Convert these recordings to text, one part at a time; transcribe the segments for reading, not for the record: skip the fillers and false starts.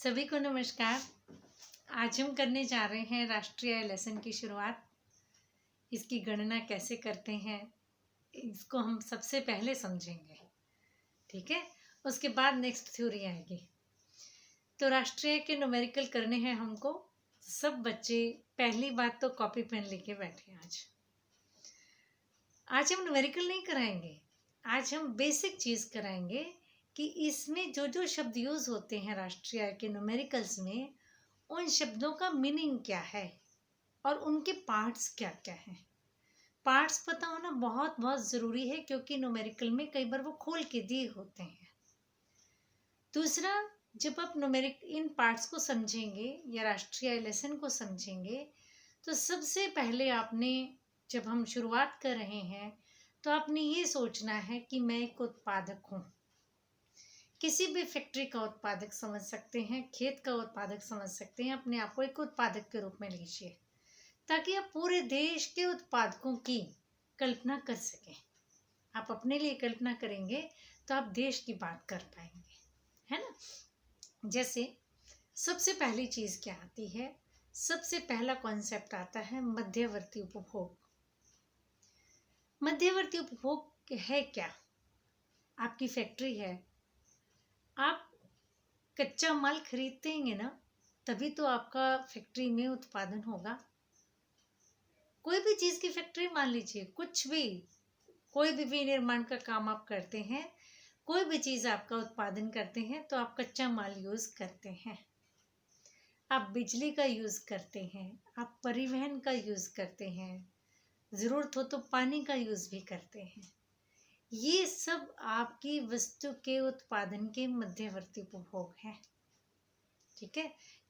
सभी को नमस्कार। आज हम करने जा रहे हैं राष्ट्रीय आय लेसन की शुरुआत। इसकी गणना कैसे करते हैं इसको हम सबसे पहले समझेंगे, ठीक है। उसके बाद नेक्स्ट थ्योरी आएगी। तो राष्ट्रीय के न्यूमेरिकल करने हैं हमको। सब बच्चे पहली बात तो कॉपी पेन लेके बैठे। आज हम न्यूमेरिकल नहीं कराएंगे, आज हम बेसिक चीज़ कराएंगे कि इसमें जो जो शब्द यूज़ होते हैं राष्ट्रीय आय के न्यूमेरिकल्स में, उन शब्दों का मीनिंग क्या है और उनके पार्ट्स क्या क्या हैं। पार्ट्स पता होना बहुत बहुत ज़रूरी है, क्योंकि न्यूमेरिकल में कई बार वो खोल के दिए होते हैं। दूसरा, जब आप इन पार्ट्स को समझेंगे या राष्ट्रीय आय लेसन को समझेंगे, तो सबसे पहले आपने, जब हम शुरुआत कर रहे हैं, तो आपने ये सोचना है कि मैं एक उत्पादक हूँ। किसी भी फैक्ट्री का उत्पादक समझ सकते हैं, खेत का उत्पादक समझ सकते हैं। अपने आप को एक उत्पादक के रूप में लीजिए, ताकि आप पूरे देश के उत्पादकों की कल्पना कर सकें। आप अपने लिए कल्पना करेंगे तो आप देश की बात कर पाएंगे, है ना। जैसे सबसे पहली चीज़ क्या आती है, सबसे पहला कॉन्सेप्ट आता है मध्यवर्ती उपभोग। मध्यवर्ती उपभोग है क्या? आपकी फैक्ट्री है, आप कच्चा माल खरीदेंगे ना, तभी तो आपका फैक्ट्री में उत्पादन होगा। कोई भी चीज़ की फैक्ट्री मान लीजिए, कुछ भी, कोई भी विनिर्माण का काम आप करते हैं, कोई भी चीज़ आपका उत्पादन करते हैं, तो आप कच्चा माल यूज़ करते हैं, आप बिजली का यूज़ करते हैं, आप परिवहन का यूज़ करते हैं, ज़रूरत हो तो पानी का यूज़ भी करते हैं। ये सब आपकी वस्तु के उत्पादन के मध्यवर्ती उपभोग हैं, ठीक है।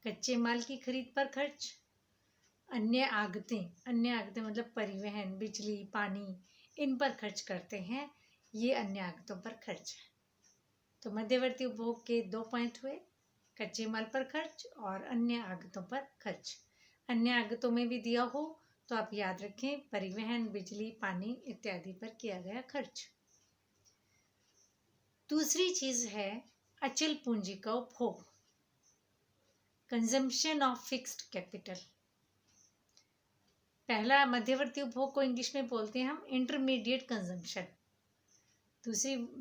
कच्चे माल की खरीद पर खर्च, अन्य आगतें मतलब परिवहन, बिजली, पानी, इन पर खर्च करते हैं, ये अन्य आगतों पर खर्च है। तो मध्यवर्ती उपभोग के 2 पॉइंट हुए, कच्चे माल पर खर्च और अन्य आगतों पर खर्च। अन्य आगतों में भी दिया हो तो आप याद रखें, परिवहन, बिजली, पानी इत्यादि पर किया गया खर्च। दूसरी चीज़ है अचल पूंजी का उपभोग, कंजम्पशन ऑफ फिक्स्ड कैपिटल। पहला मध्यवर्ती उपभोग को इंग्लिश में बोलते हैं हम इंटरमीडिएट कंजम्पशन।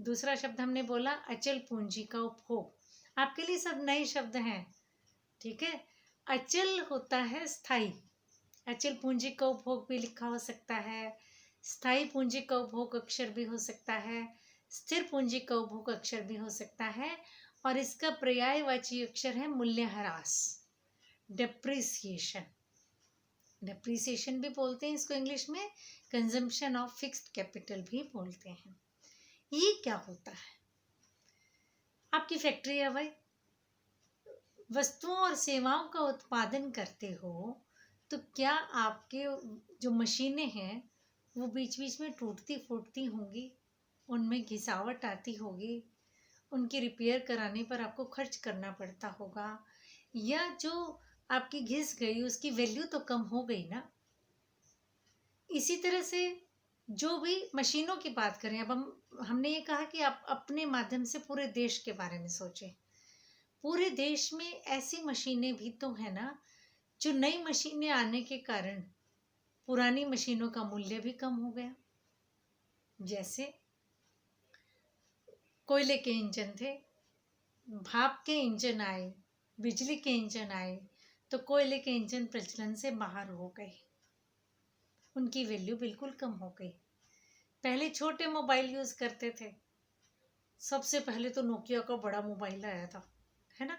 दूसरा शब्द हमने बोला अचल पूंजी का उपभोग। आपके लिए सब नए शब्द हैं, ठीक है। अचल होता है स्थायी, अचल पूंजी का उपभोग भी लिखा हो सकता है, स्थायी पूंजी का उपभोग अक्षर भी हो सकता है, स्थिर पूंजी का उपभोग अक्षर भी हो सकता है, और इसका पर्यायवाची अक्षर है मूल्यह्रास, डेप्रिसिएशन। डेप्रिसिएशन भी बोलते हैं इसको इंग्लिश में, कंजम्पशन ऑफ फिक्स्ड कैपिटल भी बोलते हैं। ये क्या होता है? आपकी फैक्ट्री है भाई, वस्तुओं और सेवाओं का उत्पादन करते हो, तो क्या आपके जो मशीनें हैं वो बीच बीच में टूटती फूटती होंगी, उनमें घिसावट आती होगी, उनकी रिपेयर कराने पर आपको खर्च करना पड़ता होगा, या जो आपकी घिस गई उसकी वैल्यू तो कम हो गई ना। इसी तरह से जो भी मशीनों की बात करें, अब हमने ये कहा कि आप अपने माध्यम से पूरे देश के बारे में सोचें। पूरे देश में ऐसी मशीनें भी तो है ना, जो नई मशीनें आने के कारण पुरानी मशीनों का मूल्य भी कम हो गया। जैसे कोयले के इंजन थे, भाप के इंजन आए, बिजली के इंजन आए, तो कोयले के इंजन प्रचलन से बाहर हो गए, उनकी वैल्यू बिल्कुल कम हो गई। पहले छोटे मोबाइल यूज़ करते थे, सबसे पहले तो नोकिया का बड़ा मोबाइल आया था, है ना,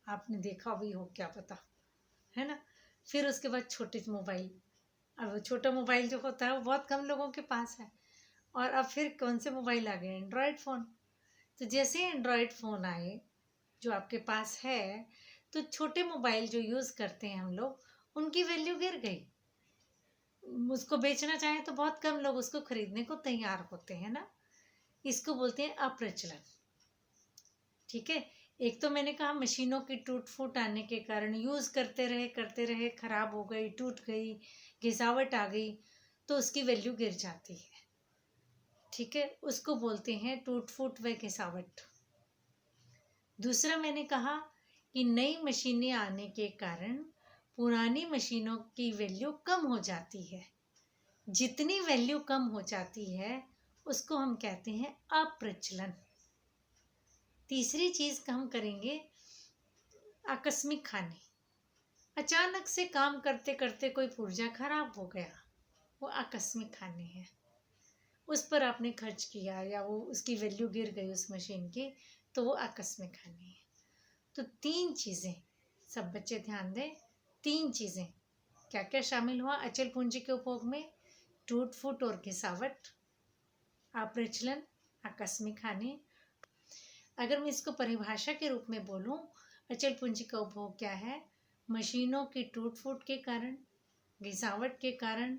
आपने देखा भी हो क्या पता, है ना। फिर उसके बाद छोटे मोबाइल, अब छोटा मोबाइल जो होता है वो बहुत कम लोगों के पास है, और अब फिर कौन से मोबाइल आ गए, एंड्रॉयड फ़ोन। तो जैसे एंड्रॉयड फ़ोन आए जो आपके पास है, तो छोटे मोबाइल जो यूज़ करते हैं हम लोग, उनकी वैल्यू गिर गई। उसको बेचना चाहें तो बहुत कम लोग उसको खरीदने को तैयार होते हैं ना। इसको बोलते हैं अप्रचलन, ठीक है। एक तो मैंने कहा मशीनों की टूट फूट आने के कारण यूज़ करते रहे, ख़राब हो गई, टूट गई, घिसावट आ गई, तो उसकी वैल्यू गिर जाती है, ठीक है। उसको बोलते हैं टूट फूट व घिसावट। दूसरा मैंने कहा कि नई मशीनें आने के कारण पुरानी मशीनों की वैल्यू कम हो जाती है। जितनी वैल्यू कम हो जाती है उसको हम कहते हैं अप्रचलन। तीसरी चीज का हम करेंगे आकस्मिक हानि। अचानक से काम करते करते कोई पुर्जा खराब हो गया, वो आकस्मिक हानि है। उस पर आपने खर्च किया या वो उसकी वैल्यू गिर गई उस मशीन की, तो वो आकस्मिक हानि है। तो तीन चीजें सब बच्चे ध्यान दें। तीन चीजें क्या क्या शामिल हुआ अचल पूंजी के उपभोग में? टूट फूट और घिसावट, अप्रचलन, आकस्मिक हानि। अगर मैं इसको परिभाषा के रूप में बोलूं, अचल पूंजी का उपभोग क्या है? मशीनों की टूट फूट के कारण, घिसावट के कारण,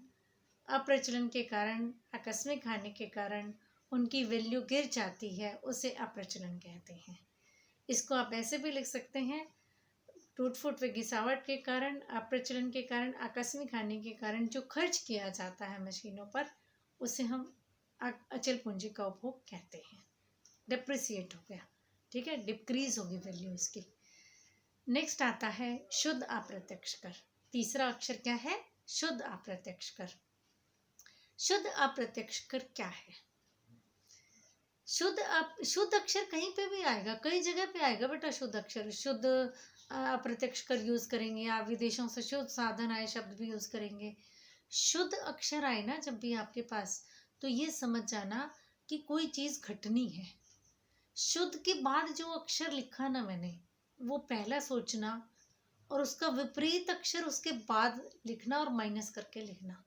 अप्रचलन के कारण, आकस्मिक हानि के कारण उनकी वैल्यू गिर जाती है, उसे अप्रचलन कहते हैं। इसको आप ऐसे भी लिख सकते हैं, टूट फूट व घिसावट के कारण, अप्रचलन के कारण, आकस्मिक हानि के कारण जो खर्च किया जाता है मशीनों पर, उसे हम अचल पूंजी का उपभोग कहते हैं। डिप्रिसिएट हो गया, ठीक है, डिक्रीज होगी वैल्यू उसकी। नेक्स्ट आता है शुद्ध अप्रत्यक्ष कर। तीसरा अक्षर क्या है? शुद्ध अप्रत्यक्ष कर। शुद्ध अप्रत्यक्ष कर क्या है? शुद्ध अक्षर कहीं पे भी आएगा, कई जगह पे आएगा बेटा शुद्ध अक्षर। शुद्ध अप्रत्यक्ष कर यूज करेंगे, या विदेशों से शुद्ध साधन आए शब्द भी यूज करेंगे। शुद्ध अक्षर आए ना जब भी आपके पास, तो ये समझ जाना कि कोई चीज घटनी है। शुद्ध के बाद जो अक्षर लिखा ना मैंने, वो पहला सोचना और उसका विपरीत अक्षर उसके बाद लिखना और माइनस करके लिखना।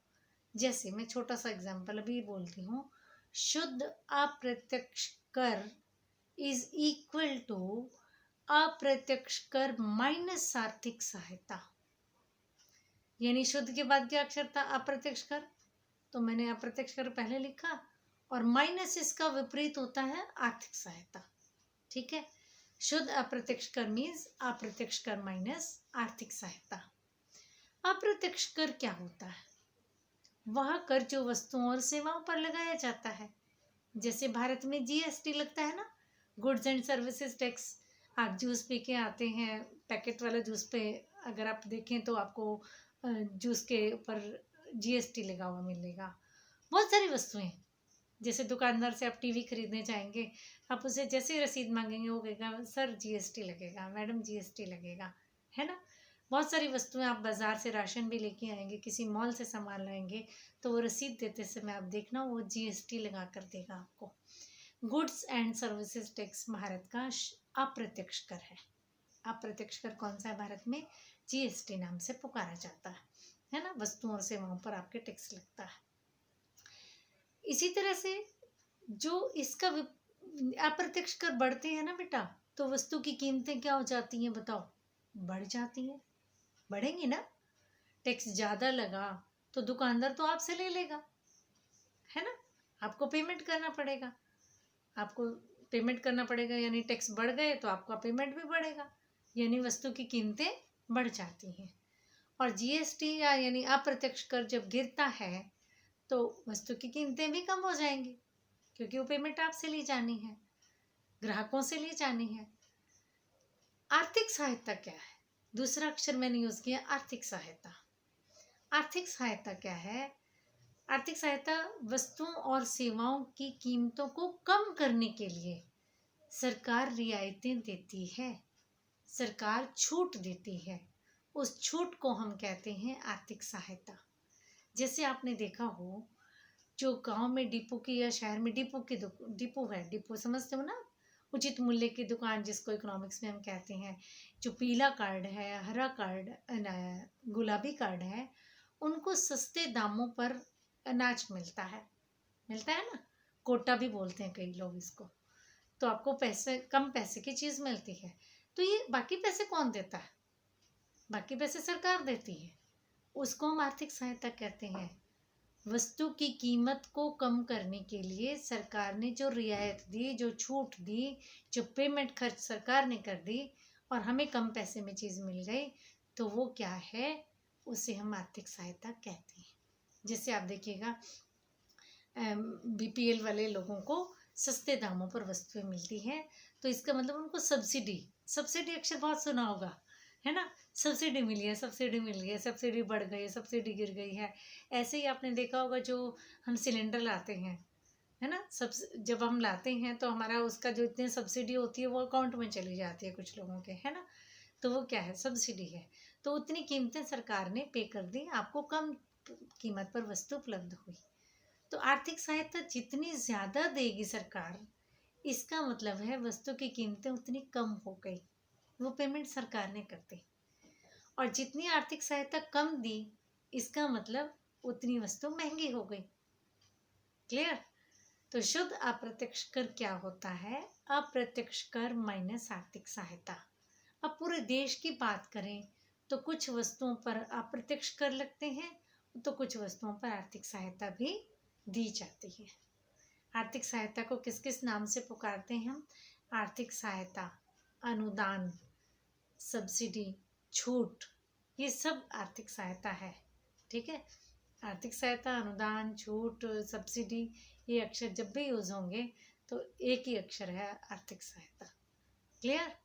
जैसे मैं छोटा सा एग्जांपल अभी बोलती हूँ, शुद्ध अप्रत्यक्ष कर इज इक्वल टू अप्रत्यक्ष कर माइनस आर्थिक सहायता। यानी शुद्ध के बाद क्या अक्षर था? अप्रत्यक्ष कर। तो मैंने अप्रत्यक्ष कर पहले लिखा और माइनस इसका विपरीत होता है आर्थिक सहायता। ठीक है, शुद्ध अप्रत्यक्ष कर मीन्स अप्रत्यक्ष कर माइनस आर्थिक सहायता। अप्रत्यक्ष कर क्या होता है? वह कर जो वस्तुओं और सेवाओं पर लगाया जाता है। जैसे भारत में जीएसटी लगता है ना, गुड्स एंड सर्विसेज टैक्स। आप जूस पी के आते हैं, पैकेट वाला जूस पे अगर आप देखें तो आपको जूस के ऊपर जीएसटी लगा हुआ मिलेगा। बहुत सारी वस्तुएं, जैसे दुकानदार से आप टीवी खरीदने जाएंगे, आप उसे जैसे ही रसीद मांगेंगे वो कहेगा सर जीएसटी लगेगा, मैडम जीएसटी लगेगा, है ना। बहुत सारी वस्तुएं, आप बाजार से राशन भी लेके आएंगे, किसी मॉल से सामान लाएंगे, तो वो रसीद देते समय आप देखना वो जीएसटी लगा कर देगा आपको। Goods and services tax Bharat का अप्रत्यक्ष कर है। अप्रत्यक्ष कर कौन सा है भारत में? जीएसटी नाम से पुकारा जाता है ना। वस्तुओं और सेवाओं पर आपके टैक्स लगता है। इसी तरह से जो इसका अप्रत्यक्ष कर बढ़ते हैं ना बेटा, तो वस्तु की कीमतें क्या हो जाती हैं बताओ? बढ़ जाती हैं, बढ़ेंगी ना। टैक्स ज़्यादा लगा तो दुकानदार तो आपसे ले लेगा, है ना। आपको पेमेंट करना पड़ेगा, यानी टैक्स बढ़ गए तो आपका पेमेंट भी बढ़ेगा, यानी वस्तु की कीमतें बढ़ जाती हैं। और जीएसटी या यानी अप्रत्यक्ष कर जब गिरता है तो वस्तु की कीमतें भी कम हो जाएंगी, क्योंकि वो पेमेंट आपसे ली जानी है, ग्राहकों से ली जानी है। आर्थिक सहायता क्या है? दूसरा अक्षर मैंने यूज किया, आर्थिक सहायता। आर्थिक सहायता क्या है? आर्थिक सहायता वस्तुओं और सेवाओं की कीमतों को कम करने के लिए सरकार रियायतें देती है, सरकार छूट देती है। उस छूट को हम कहते हैं आर्थिक सहायता। जैसे आपने देखा हो, जो गांव में डिपो की या शहर में डिपो समझते हो ना, उचित मूल्य की दुकान जिसको इकोनॉमिक्स में हम कहते हैं। जो पीला कार्ड है, हरा कार्ड, गुलाबी कार्ड है, उनको सस्ते दामों पर अनाज मिलता है ना। कोटा भी बोलते हैं कई लोग इसको। तो आपको कम पैसे की चीज़ मिलती है। तो ये बाकी पैसे कौन देता है? बाकी पैसे सरकार देती है। उसको हम आर्थिक सहायता कहते हैं। वस्तु की कीमत को कम करने के लिए सरकार ने जो रियायत दी, जो छूट दी, जो पेमेंट खर्च सरकार ने कर दी और हमें कम पैसे में चीज़ मिल गई, तो वो क्या है? उसे हम आर्थिक सहायता कहते हैं। जैसे आप देखिएगा, बीपीएल वाले लोगों को सस्ते दामों पर वस्तुएं मिलती हैं, तो इसका मतलब उनको सब्सिडी, सब्सिडी अक्षर बहुत सुना होगा, है ना। सब्सिडी मिली है, सब्सिडी मिल गई है, सब्सिडी बढ़ गई है, सब्सिडी गिर गई है। ऐसे ही आपने देखा होगा जो हम सिलेंडर लाते हैं, है ना, सब जब हम लाते हैं तो हमारा उसका जो इतनी सब्सिडी होती है वो अकाउंट में चली जाती है कुछ लोगों के, है ना। तो वो क्या है, सब्सिडी है। तो उतनी कीमतें सरकार ने पे कर दी, आपको कम कीमत पर वस्तु उपलब्ध हुई। तो आर्थिक सहायता जितनी ज़्यादा देगी सरकार, इसका मतलब है वस्तु की कीमतें उतनी कम हो गई, वो पेमेंट सरकार ने कर दी। और जितनी आर्थिक सहायता कम दी, इसका मतलब उतनी वस्तु महंगी हो गई। क्लियर। तो शुद्ध अप्रत्यक्ष कर क्या होता है, अप्रत्यक्ष कर माइनस आर्थिक सहायता। अब पूरे देश की बात करें तो कुछ वस्तुओं पर अप्रत्यक्ष कर लगते हैं, तो कुछ वस्तुओं पर आर्थिक सहायता भी दी जाती है। आर्थिक सहायता को किस किस नाम से पुकारते हैं हम, आर्थिक सहायता, अनुदान, सब्सिडी, छूट, ये सब आर्थिक सहायता है। ठीक है। आर्थिक सहायता, अनुदान, छूट, सब्सिडी, ये अक्षर जब भी यूज होंगे तो एक ही अक्षर है आर्थिक सहायता। क्लियर।